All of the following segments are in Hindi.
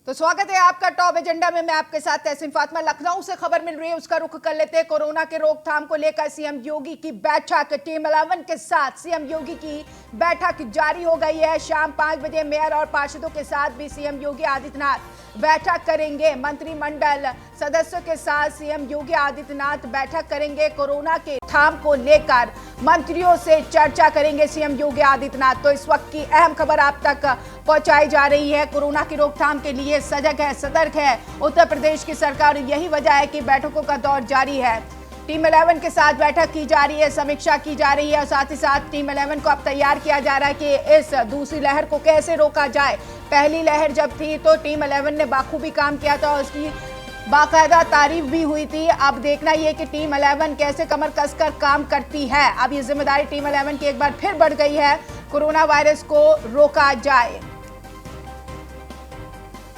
तो स्वागत है आपका टॉप एजेंडा में। मैं आपके साथ तहसीन फातिमा। लखनऊ से खबर मिल रही है, उसका रुख कर लेते हैं। कोरोना के रोकथाम को लेकर सीएम योगी की बैठक, टीम 11 के साथ सीएम योगी की बैठक जारी हो गई है। शाम 5 बजे मेयर और पार्षदों के साथ भी सीएम योगी आदित्यनाथ बैठक करेंगे। मंत्रिमंडल सदस्यों के साथ सीएम योगी आदित्यनाथ बैठक करेंगे। कोरोना के रोकथाम को लेकर मंत्रियों से चर्चा करेंगे सीएम योगी आदित्यनाथ। तो इस वक्त की अहम खबर आप तक पहुंचाई जा रही है। कोरोना की रोकथाम के लिए सजग है, सतर्क है उत्तर प्रदेश की सरकार। यही वजह है कि बैठकों का दौर जारी है। टीम 11 के साथ बैठक की जा रही है, समीक्षा की जा रही है और साथ ही साथ टीम 11 को अब तैयार किया जा रहा है कि इस दूसरी लहर को कैसे रोका जाए। पहली लहर जब थी तो टीम 11 ने बाखूबी काम किया था और उसकी बाकायदा तारीफ भी हुई थी। अब देखना ये कि टीम 11 कैसे कमर कसकर काम करती है। अब ये जिम्मेदारी टीम 11 की एक बार फिर बढ़ गई है, कोरोना वायरस को रोका जाए।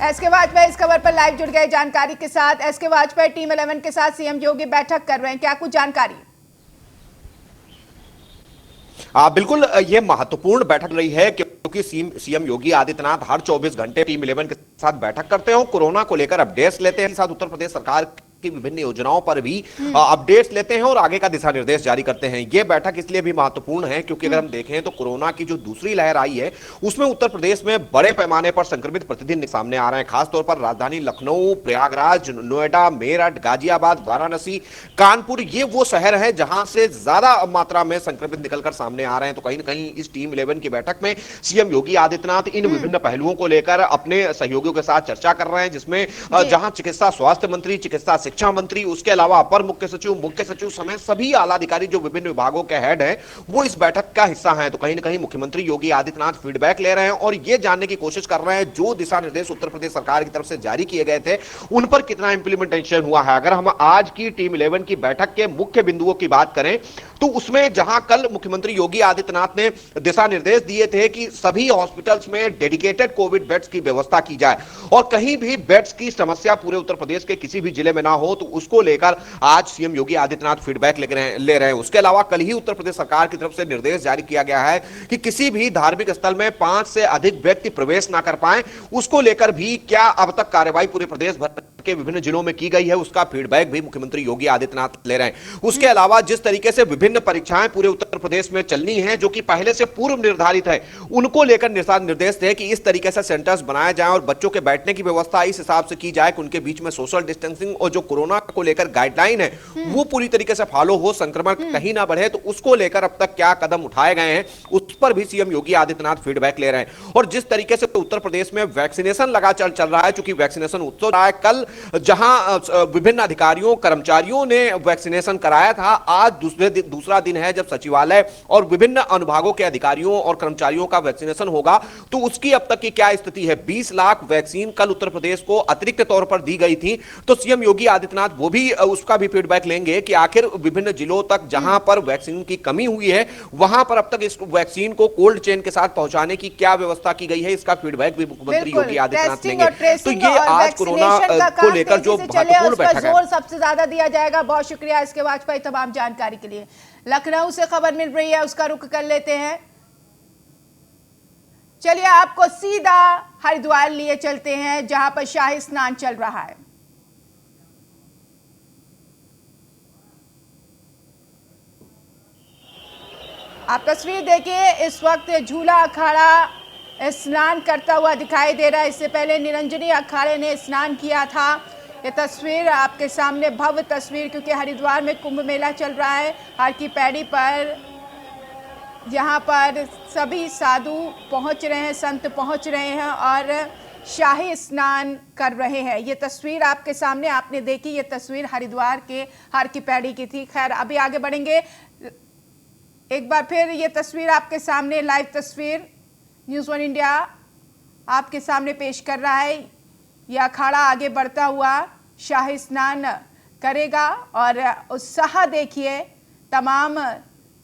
एसके वाजपेयी इस खबर पर लाइव जुड़ गए जानकारी के साथ। एसके वाजपेयी, टीम 11 के साथ सीएम योगी बैठक कर रहे हैं, क्या कुछ जानकारी? बिल्कुल, ये महत्वपूर्ण बैठक रही है क्योंकि सीएम योगी आदित्यनाथ हर 24 घंटे टीम 11 के साथ बैठक करते हैं, कोरोना को लेकर अपडेट्स लेते हैं, साथ उत्तर प्रदेश सरकार की विभिन्न योजनाओं पर भी अपडेट्स लेते हैं और आगे का दिशा निर्देश जारी करते हैं। यह बैठक इसलिए भी महत्वपूर्ण है क्योंकि अगर हम देखें तो कोरोना की जो दूसरी लहर आई है उसमें उत्तर प्रदेश में बड़े पैमाने पर संक्रमित प्रतिदिन सामने आ रहे हैं। खासतौर पर राजधानी लखनऊ, प्रयागराज, नोएडा, मेरठ, गाजियाबाद, वाराणसी, कानपुर, ये वो शहर है जहां से ज्यादा मात्रा में संक्रमित निकलकर सामने आ रहे हैं। तो कहीं ना कहीं इस टीम 11 की बैठक में सीएम योगी आदित्यनाथ इन विभिन्न पहलुओं को लेकर अपने सहयोगियों के साथ चर्चा कर रहे हैं, जिसमें जहां चिकित्सा स्वास्थ्य मंत्री, चिकित्सा शिक्षा मंत्री, उसके अलावा अपर मुख्य सचिव समेत सभी आला अधिकारी जो विभिन्न विभागों के हेड हैं वो इस बैठक का हिस्सा हैं। तो कहीं ना कहीं मुख्यमंत्री योगी आदित्यनाथ फीडबैक ले रहे हैं और ये जानने की कोशिश कर रहे हैं जो दिशा निर्देश उत्तर प्रदेश सरकार की तरफ से जारी किए गए थे उन पर कितना इंप्लीमेंटेशन हुआ है। अगर हम आज की टीम 11 की बैठक के मुख्य बिंदुओं की बात करें तो उसमें जहां कल मुख्यमंत्री योगी आदित्यनाथ ने दिशा निर्देश दिए थे कि सभी हॉस्पिटल्स में डेडिकेटेड कोविड बेड्स की व्यवस्था की जाए और कहीं भी बेड्स की समस्या पूरे उत्तर प्रदेश के किसी भी जिले में ना हो, तो उसको लेकर आज सीएम योगी आदित्यनाथ फीडबैक ले रहे हैं। उसके अलावा कल ही उत्तर प्रदेश सरकार की तरफ से निर्देश जारी किया गया है कि किसी भी धार्मिक स्थल में 5 से अधिक व्यक्ति प्रवेश ना कर पाए, उसको लेकर भी क्या अब तक कार्रवाई पूरे प्रदेश भर के विभिन्न जिलों में की गई है, उसका फीडबैक भी मुख्यमंत्री योगी आदित्यनाथ ले रहे हैं। उसके अलावा जिस तरीके से विभिन्न परीक्षाएं पूरे उत्तर प्रदेश में चलनी है जो कि पहले से पूर्व निर्धारित है, उनको लेकर निर्देश थे कि इस तरीके से सेंटर्स बनाए जाएं और बच्चों के बैठने की व्यवस्था इस हिसाब से की जाए कि उनके बीच में सोशल डिस्टेंसिंग और जो कोरोना को लेकर गाइडलाइन है वो पूरी तरीके से फॉलो हो, संक्रमण कहीं ना बढ़े। तो उसको लेकर अब तक क्या कदम उठाए गए हैं उस पर भी सीएम योगी आदित्यनाथ फीडबैक ले रहे हैं। और जिस तरीके से उत्तर प्रदेश में वैक्सीनेशन लगातार चल रहा है, चूंकि वैक्सीनेशन उत्सव रहा है, कल जहां विभिन्न अधिकारियों कर्मचारियों ने वैक्सीनेशन कराया था, आज दूसरा दिन है जब सचिवालय और विभिन्न अनुभागों के अधिकारियों और कर्मचारियों का वैक्सीनेशन होगा। तो उसकी अब तक की क्या स्थिति है? 20 लाख वैक्सीन कल उत्तर प्रदेश को अतिरिक्त तौर पर दी गई थी। तो सीएम योगी आदित्यनाथ वो भी उसका भी फीडबैक लेंगे कि आखिर विभिन्न जिलों तक जहां पर वैक्सीन की कमी हुई है वहां पर अब तक इस वैक्सीन को कोल्ड चेन के साथ पहुंचाने की क्या व्यवस्था की गई है, इसका फीडबैक भी मुख्यमंत्री योगी आदित्यनाथ लेंगे। तो ये आज कोरोना को लेकर जो महत्वपूर्ण बैठक है, सबसे ज्यादा दिया जाएगा। बहुत शुक्रिया इसके वाजपेयी तमाम जानकारी के लिए। लखनऊ से खबर मिल रही है, उसका रुख कर लेते हैं। चलिए आपको सीधा हरिद्वार लिए चलते हैं जहां पर शाही स्नान चल रहा है। आप तस्वीर देखिए, इस वक्त झूला अखाड़ा स्नान करता हुआ दिखाई दे रहा है। इससे पहले निरंजनी अखाड़े ने स्नान किया था। ये तस्वीर आपके सामने, भव्य तस्वीर, क्योंकि हरिद्वार में कुंभ मेला चल रहा है। हर की पैड़ी पर यहाँ पर सभी साधु पहुँच रहे हैं, संत पहुँच रहे हैं और शाही स्नान कर रहे हैं। ये तस्वीर आपके सामने आपने देखी, ये तस्वीर हरिद्वार के हर की पैड़ी की थी। खैर अभी आगे बढ़ेंगे, एक बार फिर ये तस्वीर आपके सामने, लाइव तस्वीर न्यूज़ 1 इंडिया आपके सामने पेश कर रहा है। यह अखाड़ा आगे बढ़ता हुआ शाही स्नान करेगा और उत्साह देखिए तमाम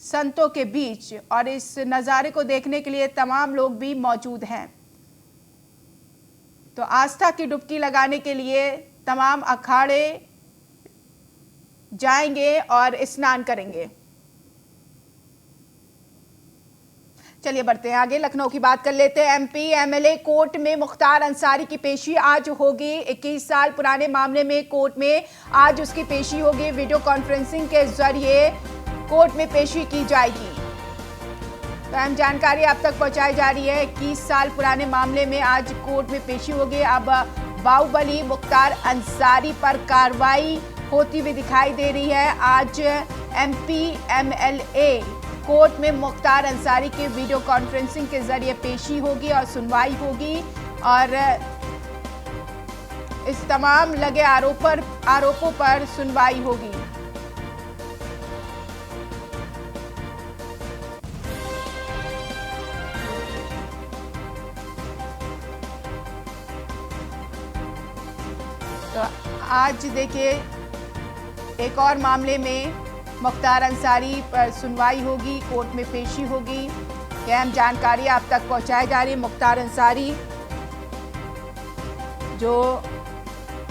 संतों के बीच, और इस नज़ारे को देखने के लिए तमाम लोग भी मौजूद हैं। तो आस्था की डुबकी लगाने के लिए तमाम अखाड़े जाएंगे और स्नान करेंगे। चलिए बढ़ते हैं आगे, लखनऊ की बात कर लेते हैं। एमपी एमएलए कोर्ट में मुख्तार अंसारी की पेशी आज होगी। 21 साल पुराने मामले में कोर्ट में आज उसकी पेशी होगी। वीडियो कॉन्फ्रेंसिंग के जरिए कोर्ट में पेशी की जाएगी। तो अहम जानकारी अब तक पहुंचाई जा रही है। 21 साल पुराने मामले में आज कोर्ट में पेशी होगी। अब बाहुबली मुख्तार अंसारी पर कार्रवाई होती हुई दिखाई दे रही है। आज एमपी एमएलए कोर्ट में मुख्तार अंसारी की वीडियो कॉन्फ्रेंसिंग के जरिए पेशी होगी और सुनवाई होगी और इस तमाम लगे आरोपों पर सुनवाई होगी। तो आज देखिए एक और मामले में मुख्तार अंसारी पर सुनवाई होगी, कोर्ट में पेशी होगी। यह अहम जानकारी आप तक पहुंचाई जा रही है। मुख्तार अंसारी जो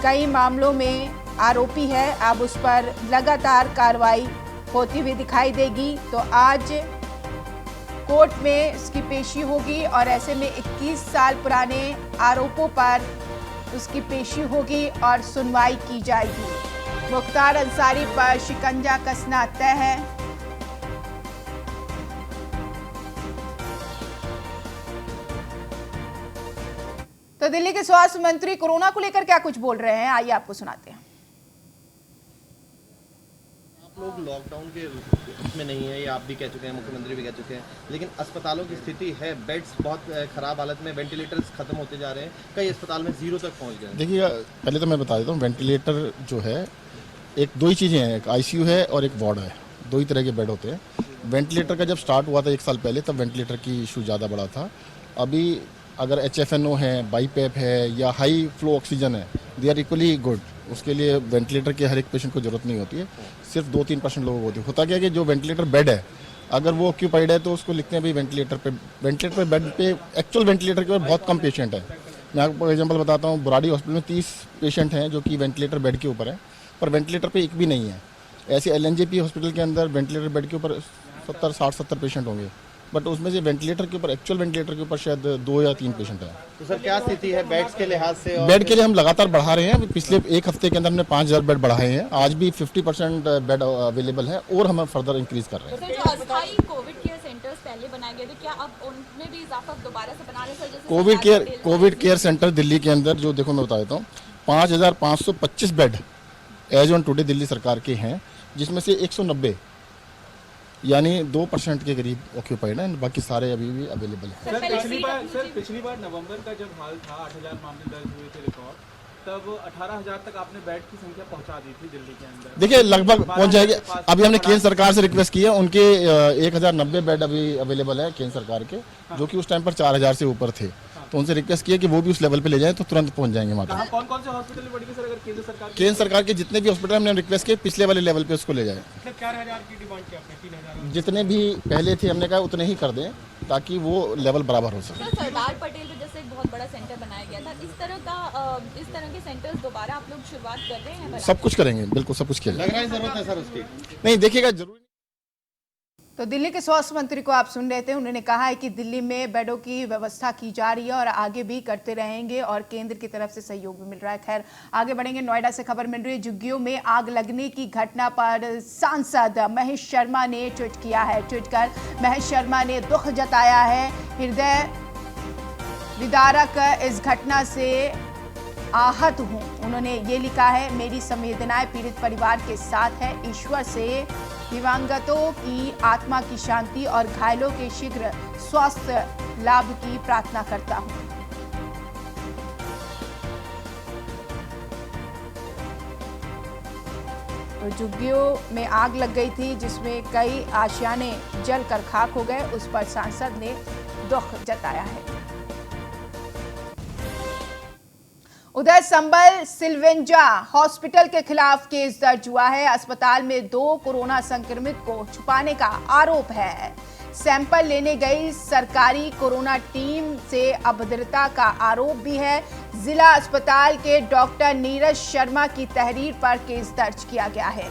कई मामलों में आरोपी है, अब उस पर लगातार कार्रवाई होती हुई दिखाई देगी। तो आज कोर्ट में इसकी पेशी होगी और ऐसे में 21 साल पुराने आरोपों पर उसकी पेशी होगी और सुनवाई की जाएगी। मुख्तार अंसारी पर शिकंजा कसना तय है। तो दिल्ली के स्वास्थ्य मंत्री कोरोना को लेकर क्या कुछ बोल रहे हैं, आइए आपको सुनाते हैं। आप लोग लॉकडाउन के उसमें नहीं है, ये आप भी कह चुके हैं, मुख्यमंत्री भी कह चुके हैं, लेकिन अस्पतालों की स्थिति है, बेड्स बहुत खराब हालत में, वेंटिलेटर्स खत्म होते जा रहे हैं, कई अस्पताल में जीरो तक पहुंच गए। देखिए पहले तो मैं बता देता हूँ, वेंटिलेटर जो है दो ही चीज़ें हैं, एक आईसीयू है और एक वार्ड है, दो ही तरह के बेड होते हैं। वेंटिलेटर का जब स्टार्ट हुआ था 1 साल पहले, तब वेंटिलेटर की इशू ज़्यादा बड़ा था। अभी अगर HFNO है, बाईपेप है या हाई फ्लो ऑक्सीजन है, दे आर इक्वली गुड। उसके लिए वेंटिलेटर के हर एक पेशेंट को ज़रूरत नहीं होती है, सिर्फ 2-3% लोगों को होती है। होता क्या है कि जो वेंटिलेटर बेड है, अगर वो ऑक्यूपाइड है तो उसको लिखते हैं भाई वेंटिलेटर पे बेड पे एक्चुअल वेंटिलेटर के ऊपर बहुत कम पेशेंट है। मैं आपको एग्जांपल बताता हूँ, बुराड़ी हॉस्पिटल में 30 पेशेंट हैं जो कि वेंटिलेटर बेड के ऊपर है, पर वेंटिलेटर पे एक भी नहीं है। ऐसे LNJP हॉस्पिटल के अंदर वेंटिलेटर बेड के ऊपर 60-70 पेशेंट होंगे, बट उसमें से वेंटिलेटर के ऊपर, एक्चुअल वेंटिलेटर के ऊपर शायद 2 या 3 पेशेंट हैं। तो सर क्या स्थिति है बेड्स के लिहाज से? बेड के लिए हम लगातार बढ़ा रहे हैं। पिछले 1 हफ्ते के अंदर हमने 5000 बेड बढ़ाए हैं। आज भी 50% बेड अवेलेबल है और हम फर्दर इंक्रीज कर रहे हैं। सर, जो अस्थायी कोविड केयर सेंटर्स पहले बनाए गए थे, क्या अब उनमें भी इजाफा दोबारा से बना रहे हैं? जैसे कोविड केयर सेंटर दिल्ली के अंदर जो, देखो मैं बता देता हूँ, 5525 bed as on today Delhi सरकार के हैं, जिसमें से 190 यानी 2% के करीब ऑक्यूपाइड है, बाकी सारे अभी भी अवेलेबल हैं। सर पिछली बार नवंबर का जब हाल था, 8000 मामले दर्ज हुए थे रिकॉर्ड, तब 18000 तक आपने बेड की संख्या पहुंचा दी थी दिल्ली के अंदर। देखिए लगभग पहुंच जाएगी। अभी हमने केंद्र सरकार से रिक्वेस्ट की है, उनके 1090 बेड अभी अवेलेबल है केंद्र सरकार के, जो कि उस टाइम पर 4000 से ऊपर थे। तो उनसे रिक्वेस्ट किया कि वो भी उस लेवल पे ले जाएं तो तुरंत पहुंच जाएंगे वहाँ तक। कौन कौन से हॉस्पिटल बढ़ेंगे सर अगर केंद्र सरकार के जितने भी हॉस्पिटल हमने रिक्वेस्ट किए, पिछले वाले लेवल पे उसको ले जाएं। 4000 की डिमांड की आपने, 3000 जितने भी पहले थे हमने कहा उतने ही कर दें, ताकि वो लेवल बराबर हो सके। सर, सरदार पटेल पे जैसे एक बहुत बड़ा सेंटर बनाया गया था, इस तरह के सेंटर्स दोबारा आप लोग शुरुआत कर रहे हैं? सब कुछ करेंगे, बिल्कुल सब कुछ किया लग रहा है जरूरत है सर उसकी? नहीं, देखिएगा जरूरी। तो दिल्ली के स्वास्थ्य मंत्री को आप सुन रहे थे, उन्होंने कहा है कि दिल्ली में बेडों की व्यवस्था की जा रही है और आगे भी करते रहेंगे और केंद्र की तरफ से सहयोग भी मिल रहा है। खैर आगे बढ़ेंगे, नोएडा से खबर मिल रही है। झुग्गियों में आग लगने की घटना पर सांसद महेश शर्मा ने ट्वीट किया है। ट्वीट कर महेश शर्मा ने दुख जताया है। हृदय विदारक इस घटना से आहत हूं। उन्होंने ये लिखा है, मेरी संवेदनाएं पीड़ित परिवार के साथ है। ईश्वर से दिवंगतों की आत्मा की शांति और घायलों के शीघ्र स्वास्थ्य लाभ की प्रार्थना करता हूं। तो झुग्गियों में आग लग गई थी, जिसमें कई आशियाने जलकर खाक हो गए। उस पर सांसद ने दुख जताया है। उधर संबल सिल्वेंजा हॉस्पिटल के खिलाफ केस दर्ज हुआ है। अस्पताल में 2 कोरोना संक्रमित को छुपाने का आरोप है। सैंपल लेने गई सरकारी कोरोना टीम से अभद्रता का आरोप भी है। जिला अस्पताल के डॉक्टर नीरज शर्मा की तहरीर पर केस दर्ज किया गया है।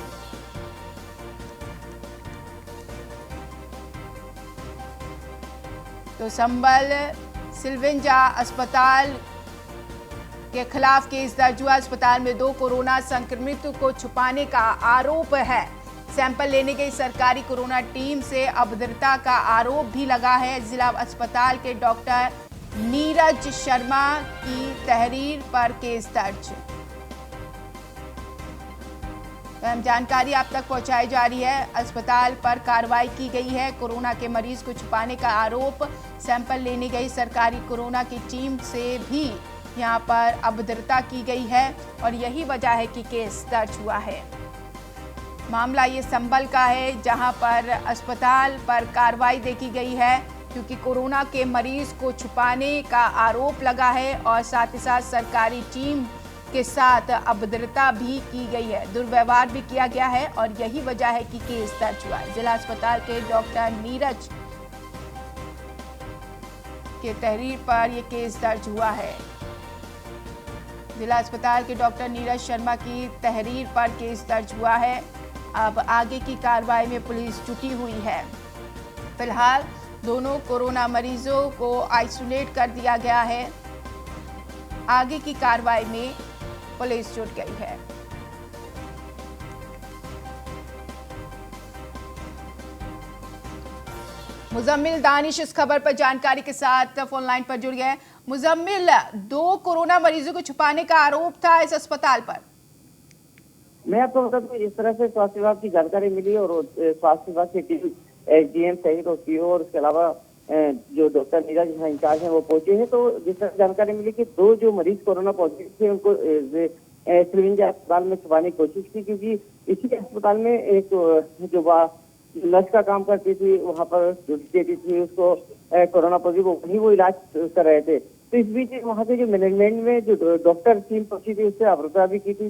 तो संबल सिलवेंजा अस्पताल के खिलाफ केस दर्ज हुआ। अस्पताल में 2 कोरोना संक्रमितों को छुपाने का आरोप है। सैंपल लेने गई सरकारी कोरोना टीम से अभद्रता का आरोप भी लगा है। जिला अस्पताल के डॉक्टर नीरज शर्मा की तहरीर पर केस दर्ज। अहम जानकारी आप तक पहुंचाई जा रही है। अस्पताल पर कार्रवाई की गई है। कोरोना के मरीज को छुपाने का आरोप। सैंपल लेने गई सरकारी कोरोना की टीम से भी यहां पर अभद्रता की गई है और यही वजह है कि केस दर्ज हुआ है। मामला ये संबल का है, जहां पर अस्पताल पर कार्रवाई देखी गई है क्योंकि कोरोना के मरीज को छुपाने का आरोप लगा है और साथ ही साथ सरकारी टीम के साथ अभद्रता भी की गई है, दुर्व्यवहार भी किया गया है और यही वजह है कि केस दर्ज हुआ है। जिला अस्पताल के डॉक्टर नीरज के तहरीर पर यह केस दर्ज हुआ है। जिला अस्पताल के डॉक्टर नीरज शर्मा की तहरीर पर केस दर्ज हुआ है। अब आगे की कार्रवाई में पुलिस जुटी हुई है। फिलहाल दोनों कोरोना मरीजों को आइसोलेट कर दिया गया है। आगे की कार्रवाई में पुलिस जुट गई है। मुजम्मिल दानिश इस खबर पर जानकारी के साथ फोन लाइन पर जुड़ गए। मुजम्मिल, 2 कोरोना मरीजों को छुपाने का आरोप था इस अस्पताल पर। मैं आपको बता दूं, इस तरह से स्वास्थ्य विभाग की जानकारी मिली और स्वास्थ्य विभाग की टीम एसडीएम सहित और पीओ और उसके अलावा जो डॉक्टर नीरज यहाँ इंचार्ज हैं वो पहुंचे हैं। तो जिस तरह जानकारी मिली कि 2 जो मरीज कोरोना पॉजिटिव थे उनको सिलवेंजा अस्पताल में छुपाने की कोशिश की, क्योंकि इसी अस्पताल में एक जो नर्स का काम करती थी, वहाँ पर ड्यूटी देती थी, उसको कोरोना पॉजिटिव वहीं वो इलाज कर रहे थे। तो इस बीच वहाँ के जो मैनेजमेंट में जो डॉक्टर टीम पहुंची थी उससे अभद्रता भी की थी।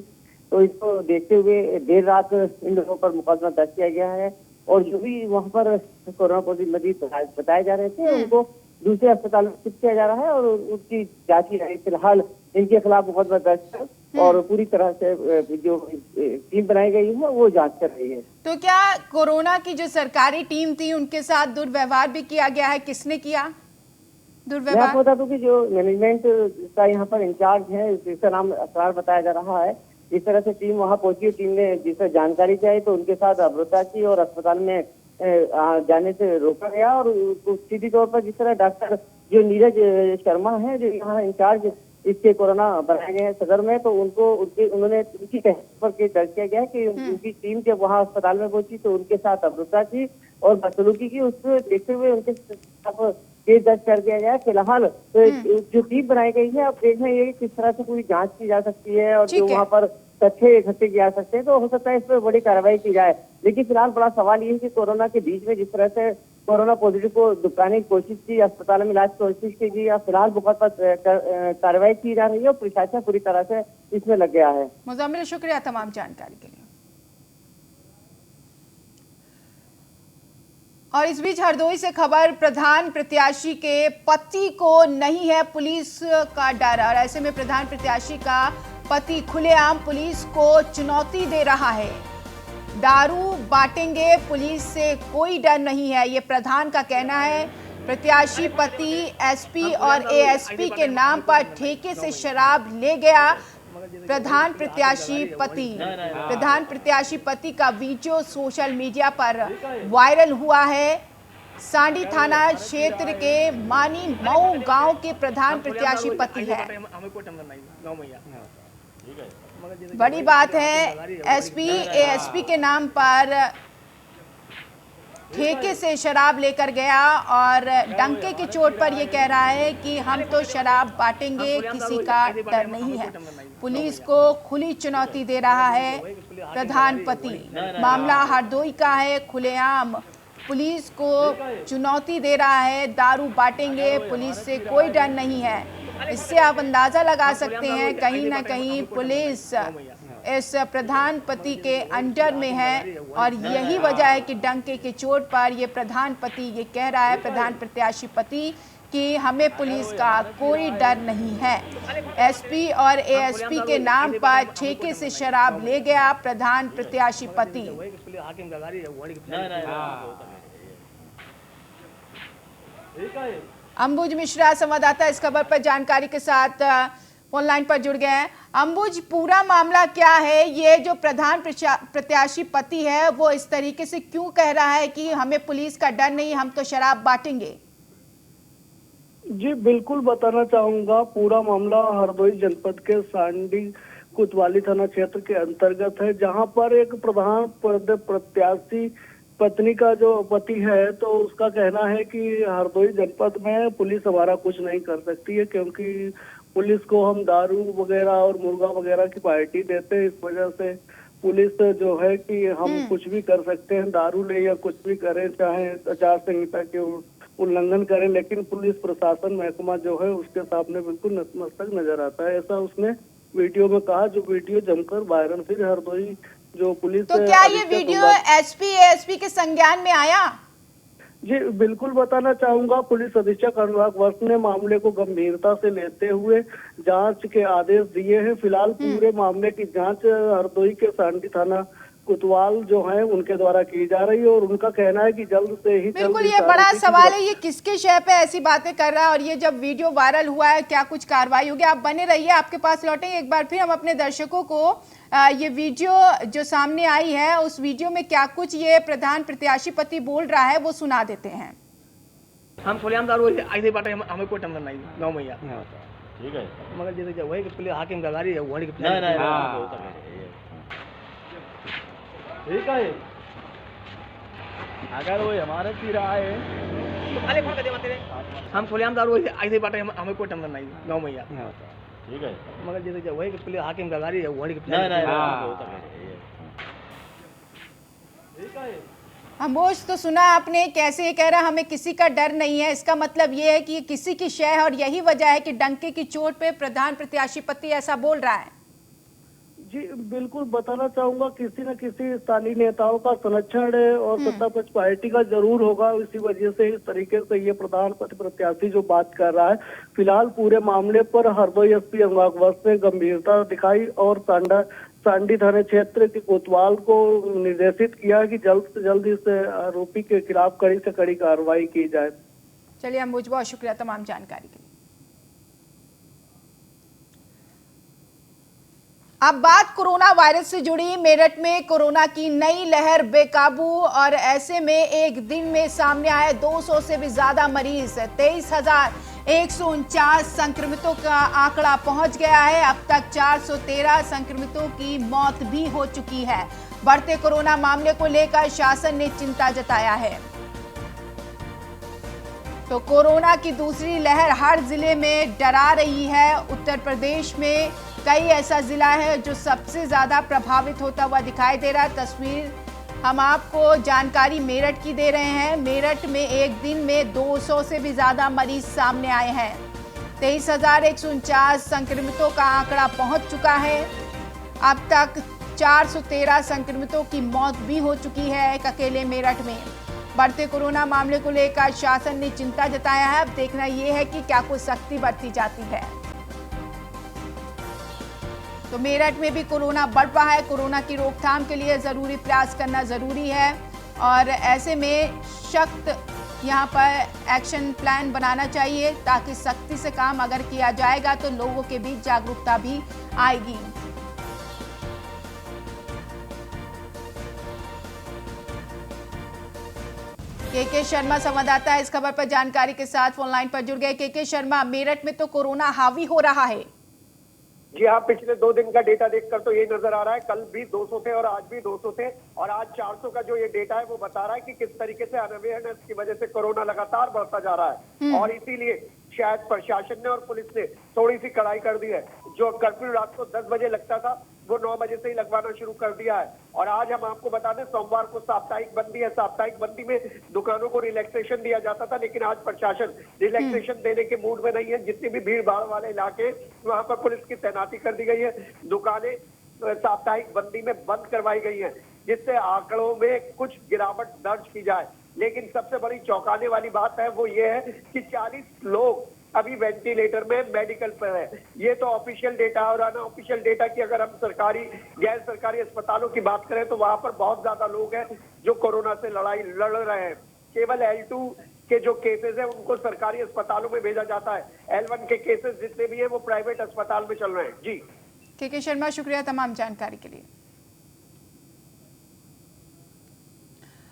तो इसको देखते हुए देर रात इन लोगों पर मुकदमा दर्ज किया गया है और जो भी वहाँ पर कोरोना पॉजिटिव मरीज बताए जा रहे थे उनको दूसरे अस्पताल में शिफ्ट किया जा रहा है और उनकी जांच की जा रही है। फिलहाल इनके खिलाफ मुकदमा दर्ज कर और पूरी तरह से जो टीम बनाई गई है वो जांच कर रही है। तो क्या कोरोना की जो सरकारी टीम थी उनके साथ दुर्व्यवहार भी किया गया है? किसने किया मैं आपको बता दूं कि जो मैनेजमेंट का यहाँ पर इंचार्ज है जिसका नाम असरार बताया जा रहा है, इस तरह से टीम वहाँ पहुंची। टीम ने जिससे जानकारी चाहिए तो उनके साथ अभद्रता की और अस्पताल में जाने से रोका गया और सीधी तौर पर जिस तरह डॉक्टर जो नीरज शर्मा है जो यहाँ इंचार्ज इसके कोरोना बनाए गए हैं सदर में, तो उन्होंने उनकी तहरीर पर केस दर्ज किया गया कि उनकी टीम जब वहाँ अस्पताल में पहुंची तो उनके साथ अभद्रता की और बदसलूकी की, उसको देखते हुए उनके खिलाफ केस दर्ज कर दिया गया। फिलहाल जो टीम बनाई गई है अब देखना ये किस तरह से पूरी जांच की जा सकती है और जो वहाँ पर तथ्य इकट्ठे किए जा सकते हैं तो हो सकता है इस पर बड़ी कार्रवाई की जाए। लेकिन फिलहाल बड़ा सवाल ये है कि कोरोना के बीच में जिस तरह से कोरोना पॉजिटिव को दुबकाने की कोशिश की, अस्पताल में इलाज की कोशिश की गई, फिलहाल मुकदमा कार्रवाई की जा रही है और प्रशासन पूरी तरह से इसमें लग गया है। मुजम्मिल, शुक्रिया तमाम जानकारी के लिए। और इस बीच हरदोई से खबर, प्रधान प्रत्याशी के पति को नहीं है पुलिस का डर और ऐसे में प्रधान प्रत्याशी का पति खुलेआम पुलिस को चुनौती दे रहा है। दारू बांटेंगे, पुलिस से कोई डर नहीं है, ये प्रधान का कहना है। प्रत्याशी पति एसपी और एएसपी के नाम पर ठेके से शराब ले गया। प्रधान प्रत्याशी पति का वीडियो सोशल मीडिया पर वायरल हुआ है। सांडी थाना क्षेत्र के मानी मऊ गांव के प्रधान प्रत्याशी पति है। बड़ी बात है, एसपी एएसपी के नाम पर ठेके से शराब लेकर गया और डंके की चोट पर यह कह रहा है कि हम तो शराब बांटेंगे, किसी का डर नहीं है। पुलिस को खुली चुनौती दे रहा है प्रधान पति। मामला हरदोई का है, खुलेआम पुलिस को चुनौती दे रहा है। दारू बांटेंगे, पुलिस से कोई डर नहीं है। इससे आप अंदाजा लगा सकते हैं कहीं ना कहीं पुलिस इस प्रधान पति के अंडर में है और यही वजह है कि डंके की चोट पर ये प्रधान पति ये कह रहा है, प्रधान प्रत्याशी पति, कि हमें पुलिस का कोई डर नहीं है। एसपी और एएसपी के नाम पर ठेके से शराब ले गया प्रधान प्रत्याशी पति। अंबुज मिश्रा संवाददाता इस खबर पर जानकारी के साथ फोन लाइन पर जुड़ गए हैं। अंबुज, पूरा मामला क्या है? ये जो प्रधान प्रत्याशी पति है वो इस तरीके से क्यों कह रहा है कि हमें पुलिस का डर नहीं, हम तो शराब बांटेंगे? जी बिल्कुल बताना चाहूंगा, पूरा मामला हरदोई जनपद के सांडी कोतवाली थाना क्षेत्र के अंतर्गत है, जहां पर एक प्रधान प्रत्याशी पत्नी का जो पति है तो उसका कहना है कि हरदोई जनपद में पुलिस हमारा कुछ नहीं कर सकती है, क्योंकि पुलिस को हम दारू वगैरह और मुर्गा वगैरह की पार्टी देते हैं। इस वजह से पुलिस जो है कि हम कुछ भी कर सकते हैं, दारू ले या कुछ भी करें, चाहे आचार संहिता के उल्लंघन करें, लेकिन पुलिस प्रशासन महकमा जो है उसके सामने बिल्कुल नतमस्तक नजर आता है। ऐसा उसने वीडियो में कहा, जो वीडियो जमकर वायरल फिर हरदोई जो पुलिस। तो क्या ये वीडियो एसपी एएसपी के संज्ञान में आया? जी बिल्कुल बताना चाहूंगा, पुलिस अधीक्षक अनुराग वत्स ने मामले को गंभीरता से लेते हुए जांच के आदेश दिए हैं। फिलहाल पूरे मामले की जांच हरदोई के सांडी थाना कोतवाल जो है उनके द्वारा की जा रही है और उनका कहना है कि जल्द से ही बिल्कुल ये बड़ा सवाल है, ये किसके शय पे ऐसी बातें कर रहा है? और ये जब वीडियो वायरल हुआ है, क्या कुछ कार्रवाई होगी? आप बने रहिए, आपके पास लौटेंगे एक बार फिर। हम अपने दर्शकों को ये वीडियो जो सामने आई है उस वीडियो में क्या कुछ ये प्रधान प्रत्याशी पति बोल रहा है वो सुना देते हैं। हम खुलेआम दारू ऐसे बाटे, हमें कोई टेंशन नहीं गाँव में यार, ठीक है, मगर जैसे वही पुलिस हाकिम गवारी है वही ठीक है। अगर वो हमारे पीरा है तो खाली फोन कर दे, हम खुलेआम दारू ऐसे बाटे, हमें कोई टेंशन नहीं गाँव में यार, ठीक है, मगर जैसे वही पुलिस हाकिम गवारी है वही ठीक है। अंबोज, तो सुना आपने कैसे ये कह रहा है हमें किसी का डर नहीं है। इसका मतलब ये है कि ये किसी की शय है और यही वजह है कि डंके की चोट पे प्रधान प्रत्याशी पति ऐसा बोल रहा है। जी बिल्कुल बताना चाहूंगा, किसी न किसी स्थानीय नेताओं का संरक्षण और सत्ता पक्ष पार्टी का जरूर होगा, इसी वजह से इस तरीके से ये प्रधान प्रत्याशी जो बात कर रहा है। फिलहाल पूरे मामले पर हरदोई एसपी अनुराग वत्स ने गंभीरता दिखाई और सांडी थाना क्षेत्र के कोतवाल को निर्देशित किया कि जल्द से जल्द इस आरोपी के खिलाफ कड़ी से कड़ी कार्रवाई की जाए। चलिए अंबुज, बहुत शुक्रिया तमाम जानकारी के लिए। अब बात कोरोना वायरस से जुड़ी। मेरठ में कोरोना की नई लहर बेकाबू और ऐसे में एक दिन में सामने आए 200 से भी ज्यादा मरीज। 23,149 संक्रमितों का आंकड़ा पहुंच गया है। अब तक 413 संक्रमितों की मौत भी हो चुकी है। बढ़ते कोरोना मामले को लेकर शासन ने चिंता जताया है। तो कोरोना की दूसरी लहर हर जिले में डरा रही है। उत्तर प्रदेश में कई ऐसा जिला है जो सबसे ज्यादा प्रभावित होता हुआ दिखाई दे रहा है। तस्वीर हम आपको जानकारी मेरठ की दे रहे हैं। मेरठ में एक दिन में 200 से भी ज्यादा मरीज सामने आए हैं। 23,149 संक्रमितों का आंकड़ा पहुंच चुका है। अब तक 413 संक्रमितों की मौत भी हो चुकी है एक अकेले मेरठ में। बढ़ते कोरोना मामले को लेकर शासन ने चिंता जताया है। अब देखना यह है कि क्या कोई सख्ती बरती जाती है। तो मेरठ में भी कोरोना बढ़ रहा है। कोरोना की रोकथाम के लिए जरूरी प्रयास करना जरूरी है और ऐसे में सख्त यहाँ पर एक्शन प्लान बनाना चाहिए ताकि सख्ती से काम अगर किया जाएगा तो लोगों के बीच जागरूकता भी आएगी। के शर्मा संवाददाता इस खबर पर जानकारी के साथ फोन लाइन पर जुड़ गए। के शर्मा, मेरठ में तो कोरोना हावी हो रहा है। जी हाँ, पिछले 2 दिन का डेटा देखकर तो ये नजर आ रहा है, कल भी 200 थे और आज भी 200 थे और आज 400 का जो ये डेटा है वो बता रहा है कि किस तरीके से अवेयरनेस की वजह से कोरोना लगातार बढ़ता जा रहा है और इसीलिए शायद प्रशासन ने और पुलिस ने थोड़ी सी कड़ाई कर दी है। जो कर्फ्यू रात को 10 बजे लगता था वो 9 बजे से ही लगवाना शुरू कर दिया है और आज हम आपको बता दें सोमवार को साप्ताहिक बंदी है। साप्ताहिक बंदी में दुकानों को रिलैक्सेशन दिया जाता था, लेकिन आज प्रशासन रिलैक्सेशन देने के मूड में नहीं है। जितने भी भीड़ भाड़ वाले इलाके वहां पर पुलिस की तैनाती कर दी गई है। दुकानें साप्ताहिक बंदी में बंद करवाई गई है जिससे आंकड़ों में कुछ गिरावट दर्ज की जाए। लेकिन सबसे बड़ी चौंकाने वाली बात है वो ये है कि 40 लोग अभी वेंटिलेटर में मेडिकल पर है। ये तो ऑफिशियल डेटा और अनऑफिशियल डेटा की अगर हम सरकारी गैर सरकारी अस्पतालों की बात करें तो वहां पर बहुत ज्यादा लोग हैं जो कोरोना से लड़ाई लड़ रहे हैं। केवल L2 के जो केसेस है उनको सरकारी अस्पतालों में भेजा जाता है। L1 के केसेस जितने भी है वो प्राइवेट अस्पताल में चल रहे हैं। जी के शर्मा, शुक्रिया तमाम जानकारी के लिए।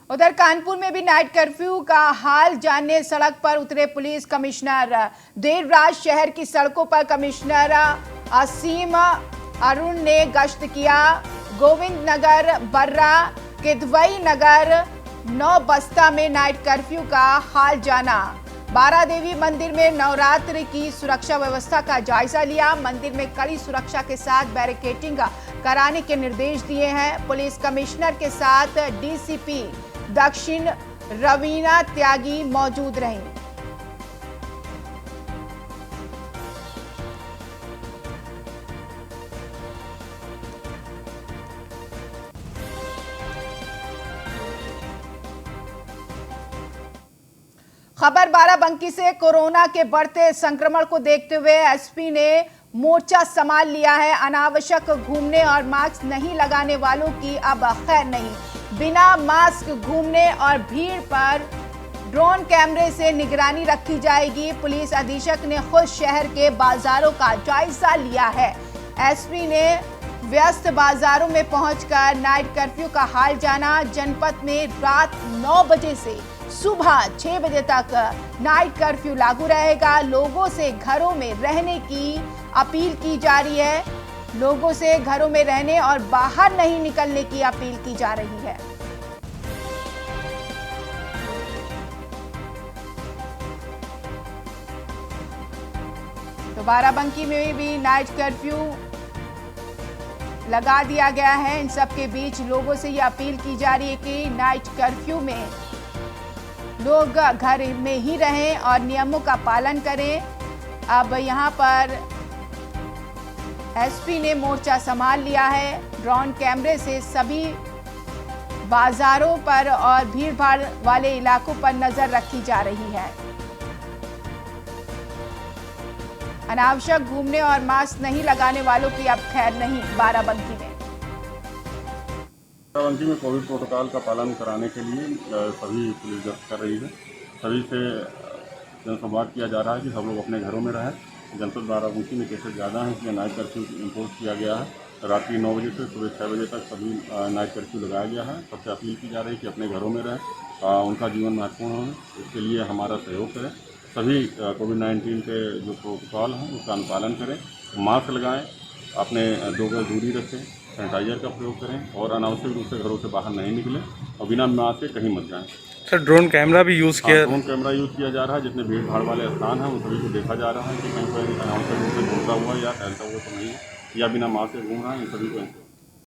उधर कानपुर में भी नाइट कर्फ्यू का हाल जानने सड़क पर उतरे पुलिस कमिश्नर। देर रात शहर की सड़कों पर कमिश्नर असीम अरुण ने गश्त किया। गोविंद नगर, बर्रा, किदवई नगर, नौ बस्ता में नाइट कर्फ्यू का हाल जाना। बारा देवी मंदिर में नवरात्र की सुरक्षा व्यवस्था का जायजा लिया। मंदिर में कड़ी सुरक्षा के साथ बैरिकेडिंग कराने के निर्देश दिए हैं। पुलिस कमिश्नर के साथ डीसीपी दक्षिण रवीना त्यागी मौजूद रहीं। खबर बाराबंकी से। कोरोना के बढ़ते संक्रमण को देखते हुए एसपी ने मोर्चा संभाल लिया है। अनावश्यक घूमने और मास्क नहीं लगाने वालों की अब खैर नहीं। बिना मास्क घूमने और भीड़ पर ड्रोन कैमरे से निगरानी रखी जाएगी। पुलिस अधीक्षक ने खुद शहर के बाजारों का जायजा लिया है। एसपी ने व्यस्त बाजारों में पहुंचकर नाइट कर्फ्यू का हाल जाना। जनपद में रात 9 बजे से सुबह 6 बजे तक नाइट कर्फ्यू लागू रहेगा। लोगों से घरों में रहने की अपील की जा रही है। लोगों से घरों में रहने और बाहर नहीं निकलने की अपील की जा रही है। तो बाराबंकी में भी नाइट कर्फ्यू लगा दिया गया है। इन सब के बीच लोगों से यह अपील की जा रही है कि नाइट कर्फ्यू में लोग घर में ही रहें और नियमों का पालन करें। अब यहां पर एसपी ने मोर्चा संभाल लिया है। ड्रोन कैमरे से सभी बाजारों पर और भीड़-भाड़ वाले इलाकों पर नजर रखी जा रही है। अनावश्यक घूमने और मास्क नहीं लगाने वालों की अब खैर नहीं। बाराबंकी में कोविड प्रोटोकॉल का पालन कराने के लिए सभी पुलिस गश्त कर रही है। सभी से जनसंवाद किया जा रहा है कि सब लोग अपने घरों में रहें। जनपद बाराबंकी में केसेस ज़्यादा हैं, इसलिए नाइट कर्फ्यू इम्पोज किया गया है। रात्रि 9 बजे से सुबह 6 बजे तक सभी नाइट कर्फ्यू लगाया गया है। सबसे अपील की जा रही है कि अपने घरों में रहें, उनका जीवन महत्वपूर्ण हो, इसके लिए हमारा सहयोग करें। सभी कोविड-19 के जो प्रोटोकॉल हैं उसका अनुपालन करें, मास्क लगाएं, अपने 2 गज दूरी रखें, सैनिटाइजर का प्रयोग करें और अनावश्यक रूप से घरों से बाहर नहीं निकलें और बिना मास्क के कहीं मत जाएं। सर, ड्रोन कैमरा भी यूज़ किया? ड्रोन कैमरा यूज़ किया जा रहा है। जितने भीड़ भाड़ वाले स्थान हैं उन सभी को देखा जा रहा है कि कहीं कोई अनावश्यक रूप से घूमता हुआ या टहलता हुआ तो नहीं है या बिना मास्क के घूम रहा है, इन सभी को